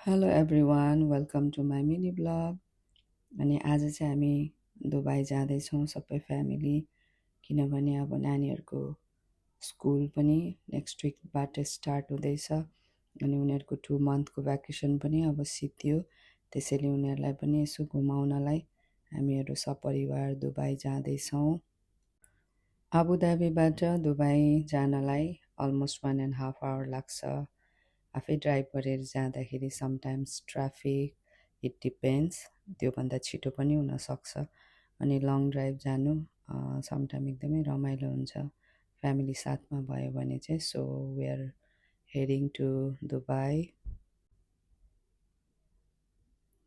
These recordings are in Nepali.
Hello everyone welcome to my mini blog. अनि आज चाहिँ हामी दुबई जाँदैछौँ सबै फ्यामिली, किनभने अब नानीहरूको स्कुल पनि नेक्स्ट विकबाट स्टार्ट हुँदैछ। अनि उनीहरूको 2 मन्थको भ्याकेसन पनि अब सिद्धियो, त्यसैले उनीहरूलाई पनि यसो घुमाउनलाई हामीहरू सपरिवार दुबई जाँदैछौँ। आबुधाबीबाट दुबई जानलाई अलमोस्ट 1.5 आवर लाग्छ। आफै ड्राइभ गरेर जाँदाखेरि समटाइम्स ट्राफिक इट डिपेन्ड्स, त्योभन्दा छिटो पनि हुनसक्छ। अनि लङ ड्राइभ जानु समटाइम एकदमै रमाइलो हुन्छ फ्यामिली साथमा भयो भने चाहिँ। So we are heading to Dubai.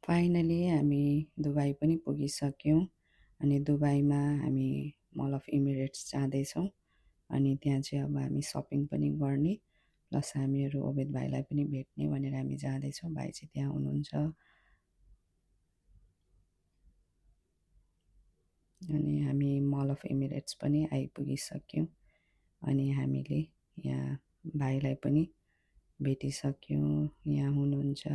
Finally हामी दुबई पनि पुगिसक्यौँ। अनि दुबईमा हामी मल अफ इमिरेट्स जाँदैछौँ। अनि त्यहाँ चाहिँ अब हामी सपिङ पनि गर्ने, प्लस हामीहरू ओबेद भाइलाई पनि भेट्ने भनेर हामी जाँदैछौँ। भाइ चाहिँ त्यहाँ हुनुहुन्छ। अनि हामी मल अफ इमिरेट्स पनि आइपुगिसक्यौँ। अनि हामीले यहाँ भाइलाई पनि भेटिसक्यौँ। यहाँ हुनुहुन्छ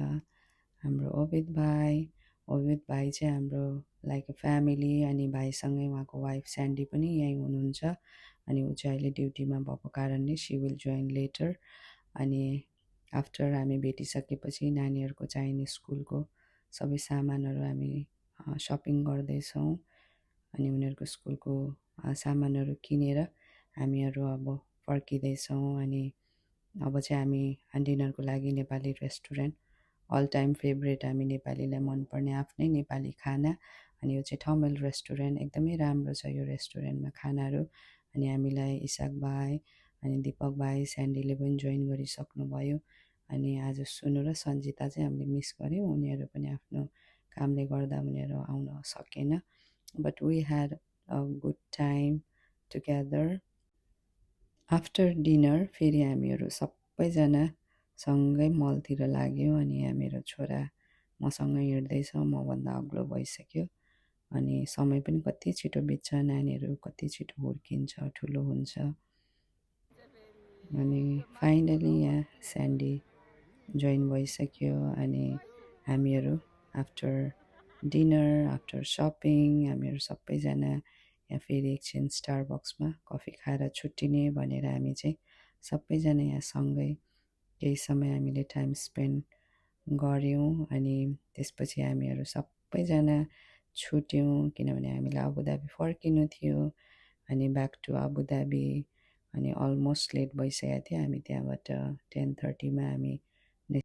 हाम्रो ओबेद भाइ चाहिँ हाम्रो लाइक अ फ्यामिली। अनि भाइसँगै उहाँको वाइफ स्यान्डी पनि यहीँ हुनुहुन्छ। अनि ऊ चाहिँ अहिले ड्युटीमा भएको कारणले सी विल जोइन लेटर। अनि आफ्टर हामी भेटिसकेपछि नानीहरूको चाहिने स्कुलको सबै सामानहरू हामी सपिङ गर्दैछौँ। अनि उनीहरूको स्कुलको सामानहरू किनेर हामीहरू अब फर्किँदैछौँ। अनि अब चाहिँ हामी डिनरको लागि Nepali restaurant, all time favourite हामी नेपालीलाई मनपर्ने आफ्नै नेपाली खाना। अनि यो चाहिँ ठमेल रेस्टुरेन्ट, एकदमै राम्रो छ यो रेस्टुरेन्टमा खानाहरू। अनि हामीलाई इसाक भाइ अनि दिपक भाइ स्यान्डीले पनि जोइन गरिसक्नुभयो। अनि आज सुनु र सन्जिता चाहिँ हामीले मिस गऱ्यौँ, उनीहरू पनि आफ्नो कामले गर्दा उनीहरू आउन सकेन। But we had a good time together. After dinner फेरि हामीहरू सबैजना सँगै मलतिर लाग्यौँ। अनि यहाँ मेरो छोरा मसँगै हिँड्दैछ, मभन्दा अग्लो भइसक्यो। अनि समय पनि कति छिटो बित्छ, नानीहरू कति छिटो हुर्किन्छ, ठुलो हुन्छ। अनि फाइनली यहाँ स्यान्डी जोइन भइसक्यो। अनि हामीहरू आफ्टर डिनर, आफ्टर सपिङ हामीहरू सबैजना यहाँ फेरि एकछिन स्टारबक्समा कफी खाएर छुट्टिने भनेर हामी चाहिँ सबैजना यहाँ सँगै केही समय हामीले टाइम स्पेन्ड गऱ्यौँ। अनि त्यसपछि हामीहरू सबैजना छुट्यौँ, किनभने हामीलाई अबुधाबी फर्किनु थियो। अनि ब्याक टु अबुधाबी। अनि अलमोस्ट लेट भइसकेको थियो। हामी त्यहाँबाट 10:30मा हामी